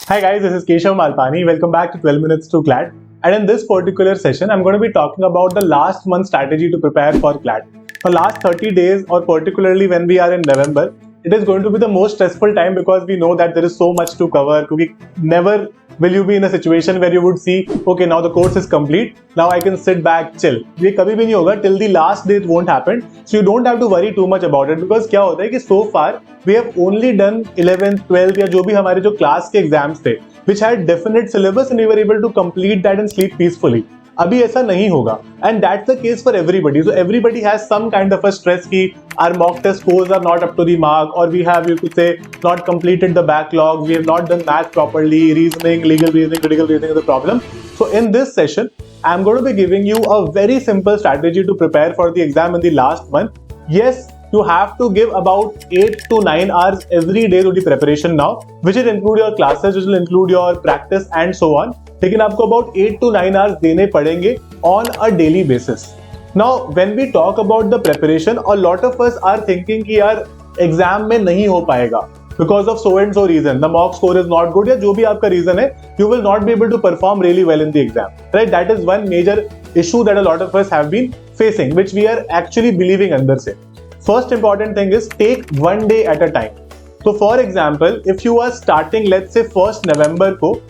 Hi guys, this is Keshav Malpani. Welcome back to 12 Minutes to CLAT. And in this particular session, I'm going to be talking about the last month strategy to prepare for CLAT. For last 30 days, or particularly when we are in November, it is going to be the most stressful time because we know that there is so much to cover. Because never will you be in a situation where you would see, okay, now the course is complete. Now I can sit back, chill. ये कभी भी नहीं होगा till the last day it won't happen. So you don't have to worry too much about it because क्या होता है कि so far we have only done 11th, 12th या जो भी हमारे जो क्लास के एग्जाम्स थे which had definite syllabus and we were able to complete that and sleep peacefully. अभी ऐसा नहीं होगा and that's the case for everybody. So everybody has some kind of a stress कि our mock test scores are not up to the mark or we have, you could say, not completed the backlog, we have not done math properly, reasoning, legal reasoning, critical reasoning is the problem. So in this session, I'm going to be giving you a very simple strategy to prepare for the exam in the last month. Yes, you have to give about 8 to 9 hours every day to the preparation now, which will include your classes, which will include your practice and so on. लेकिन आपको about 8 to 9 hours देने पड़ेंगे on a daily basis. Now, when we talk about the preparation, a lot of us are thinking कि यार exam में नहीं हो पाएगा because of so and so reason. The mock score is not good या जो भी आपका reason है, you will not be able to perform really well in the exam. Right? That is one major issue that a lot of us have been facing, which we are actually believing अंदर से. First important thing is take one day at a time. So for example, if you are starting, let's say 1st November को,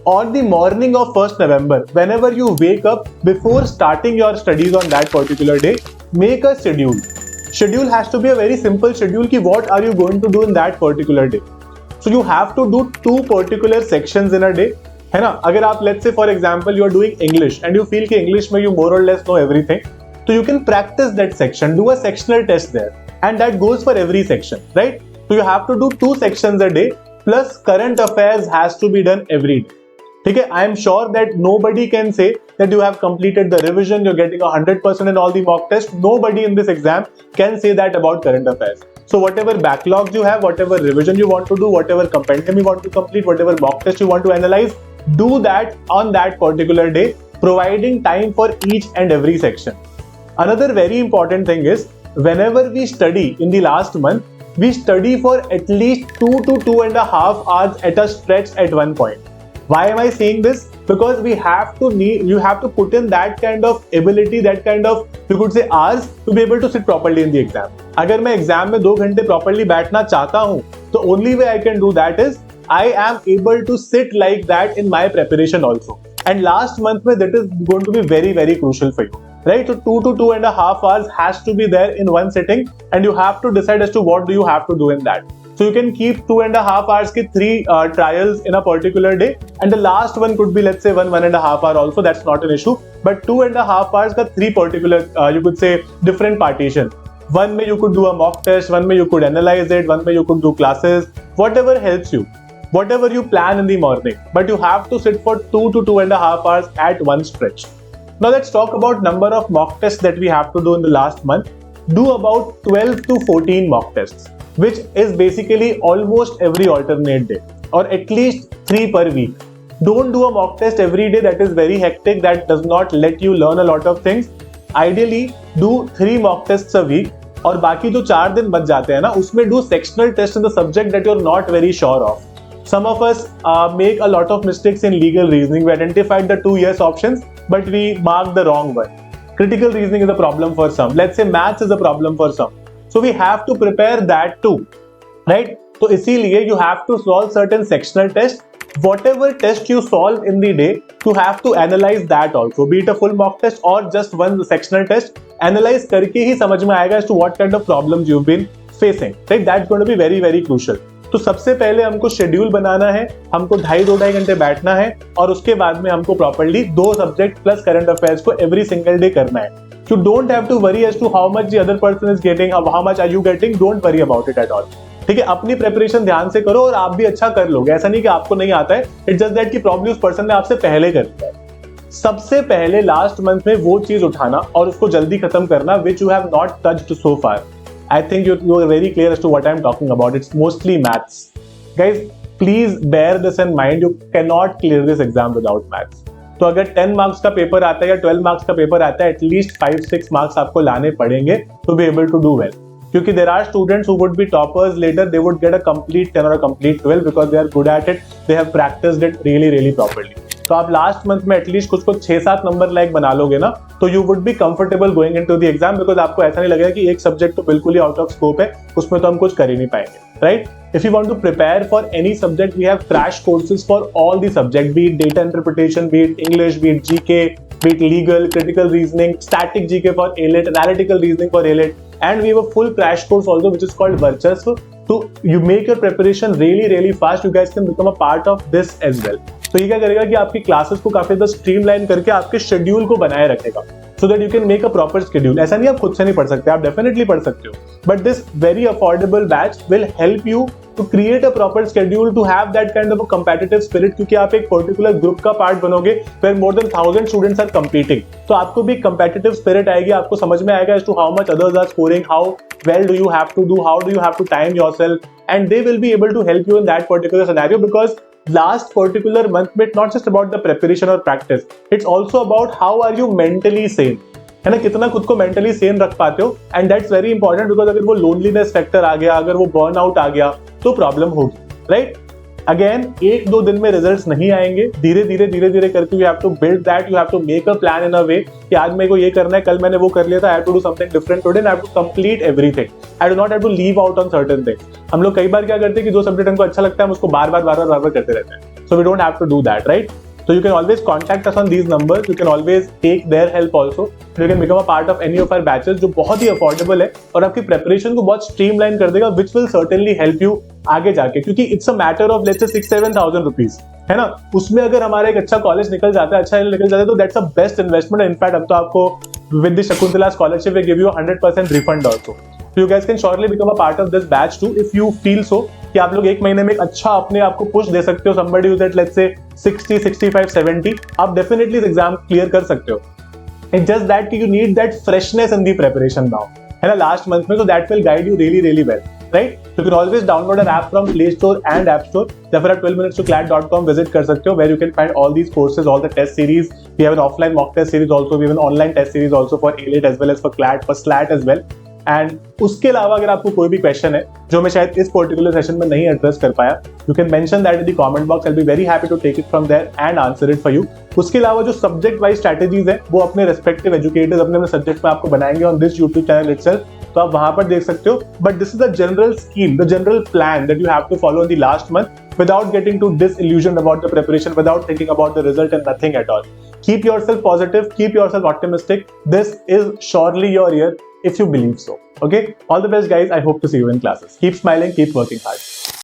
on the morning of 1st November, whenever you wake up, before starting your studies on that particular day, make a schedule. Schedule has to be a very simple schedule ki what are you going to do in that particular day. So you have to do 2 particular sections in a day. है ना? अगर आप let's say for example you are doing English and you feel कि English में you more or less know everything, so you can practice that section, do a sectional test there, and that goes for every section, right? So you have to do 2 sections a day plus current affairs has to be done every day. Okay, I am sure that nobody can say that you have completed the revision, you're getting 100% in all the mock tests. Nobody in this exam can say that about current affairs. So whatever backlogs you have, whatever revision you want to do, whatever compendium you want to complete, whatever mock test you want to analyze, do that on that particular day, providing time for each and every section. Another very important thing is, whenever we study in the last month, we study for at least 2 to 2.5 hours at a stretch at one point. Why am I saying this? Because you have to put in that kind of ability, that kind of, you could say, hours to be able to sit properly in the exam. अगर मैं exam में 2 घंटे properly बैठना चाहता हूँ, तो only way I can do that is I am able to sit like that in my preparation also. And last month में that is going to be very, very crucial for you. Right? So 2 to 2.5 hours has to be there in one sitting, and you have to decide as to what do you have to do in that. So you can keep 2.5 hours ki 3 trials in a particular day, and the last one could be, let's say, 1.5 hour also. That's not an issue. But 2.5 hours ka 3 particular, you could say, different partition. One may you could do a mock test, one may you could analyze it, one may you could do classes, whatever helps you, whatever you plan in the morning. But you have to sit for 2 to 2.5 hours at one stretch. Now let's talk about number of mock tests that we have to do in the last month. Do about 12 to 14 mock tests, which is basically almost every alternate day, or at least 3 per week. Don't do a mock test every day. That is very hectic. That does not let you learn a lot of things. Ideally, do 3 mock tests a week, और बाकी जो 4 दिन बच जाते हैं ना, उसमें do sectional test in the subject that you're not very sure of. Some of us make a lot of mistakes in legal reasoning. We identified the 2 yes options, but we marked the wrong one. Critical reasoning is a problem for some. Let's say maths is a problem for some. So we have to prepare that too, right? So इसीलिए you have to solve certain sectional tests. Whatever test you solve in the day, you have to analyze that also. Be it a full mock test or just one sectional test, analyze करके ही समझ में आएगा as to what kind of problems you've been facing. Right? That's going to be very, very crucial. तो सबसे पहले हमको schedule बनाना है, हमको 2.5 घंटे बैठना है, और उसके बाद में हमको properly 2 subject plus current affairs को एवरी सिंगल डे करना है. You don't have to worry as to how much the other person is getting, how much are you getting. Don't worry about it at all. ठीक है, अपनी preparation ध्यान से करो और आप भी अच्छा कर लोगे. ऐसा नहीं कि आपको नहीं आता है, इट्स जस्ट दैट कि प्रॉब्लम उस पर्सन ने आपसे पहले कर लिया है. सबसे पहले लास्ट मंथ में वो चीज उठाना और उसको जल्दी खत्म करना which you have not touched so far. I think you are very clear as to what I am talking about. It's mostly maths. Guys, please bear this in mind. You cannot clear this exam without maths. तो अगर 10 marks का paper आता है या 12 marks का paper आता है, at least 5-6 marks आपको लाने पड़ेंगे to be able to do well. क्योंकि there are students who would be toppers later, they would get a complete 10 or a complete 12 because they are good at it, they have practiced it really properly. तो आप last month में at least कुछ 6-7 number like बना लोगे ना, तो you would be comfortable going into the exam, because आपको ऐसा नहीं लगेगा कि एक सब्जेक्ट तो बिल्कुल ही आउट ऑफ स्कोप है, उसमें तो हम कुछ कर ही नहीं पाएंगे, right? If you want to prepare for any subject, we have crash courses for all the subjects, be it data interpretation, be it English, be it GK, be it legal, critical reasoning, static GK for A-Lit, analytical reasoning for A-Lit, and we have a full crash course also which is called Varchasva. So you make your preparation really fast. You guys can become a part of this as well. तो ये क्या करेगा कि आपकी classes को काफी ज्यादा streamline करके आपके शेड्यूल को बनाए रखेगा, so that you can make a proper schedule. ऐसा नहीं आप खुद से नहीं पढ़ सकते, आप डेफिनेटली पढ़ सकते हो, but this very affordable batch will help you to create a proper schedule, to have that kind of a competitive spirit, क्योंकि आप एक पर्टिकुलर ग्रुप का पार्ट बनोगे where more than 1000 students are competing. तो आपको भी competitive spirit आएगी, आपको समझ में आएगा as to how much others are scoring, how well do you have to do, how do you have to time yourself, and they will be able to help you in that particular scenario, because last particular month में it's not just about the preparation or practice, it's also about how are you mentally sane, है ना, कितना खुद को mentally Sen रख पाते हो, and that's very important, because अगर वो लोनलीनेस फैक्टर आ गया, अगर वो बर्न आउट आ गया तो प्रॉब्लम होगी, राइट? अगेन 1-2 दिन में रिजल्ट्स नहीं आएंगे, धीरे धीरे करके you have to build that, you have to make a plan in a way कि आज मेरे को ये करना है, कल मैंने वो कर लिया था, I have to do something different today, I have to complete everything, I do not have to leave out on certain things. हम लोग कई बार क्या करते हैं कि जो सब्जेक्ट हमको अच्छा लगता है हम उसको बार बार करते रहते हैं, so we don't have to do that, right? So you can always contact us on these numbers. You can always take their help also. You can become a part of any of our batches, जो बहुत ही affordable है और आपकी preparation को बहुत streamline कर देगा, which will certainly help you आगे जाके, क्योंकि it's a matter of let's say 6-7,000 rupees, है ना? उसमें अगर हमारा एक अच्छा कॉलेज निकल जाता है, अच्छा निकल जाता है, तो that's a best investment. In fact, हम तो आपको with the Shakuntala scholarship we give you 100% refund also. So you guys can surely become a part of this batch too if you feel so, कि आप लोग एक महीने में एक अच्छा अपने आप को पुश दे सकते हो, somebody who's at let's say 60, 65, 70, आप डेफिनेटली एग्जाम क्लियर कर सकते हो. It's just that you need that freshness in the preparation now, है ना, लास्ट मंथ में, so that will guide you really well, right? You can always download an app from Play Store and App Store. Therefore, at 12minutes2class.com visit कर सकते हो, where you can find all these courses, all the test series. We have an offline mock test series also. We have an online test series also for A-Lit as well as for CLAT, for SLAT as well. And उसके अलावा अगर आपको कोई भी question है जो मैं शायद इस पर्टिकुलर सेशन में नहीं एड्रेस कर पाया, you can mention that in the comment box, I will be very happy to take it from there and answer it for you. उसके अलावा जो सब्जेक्ट वाइज स्ट्रैटेजीज है वो अपने रेस्पेक्टिव एजुकेटर्स अपने सब्जेक्ट में आपको बनाएंगे on this YouTube channel itself, तो आप वहां पर देख सकते हो. But this is the general scheme, the general plan that you have to follow in the last month without getting too disillusioned about the preparation, without thinking about the result and nothing at all. Keep yourself positive, keep yourself optimistic. This is surely your year if you believe so. Okay? All the best guys. I hope to see you in classes. Keep smiling, keep working hard.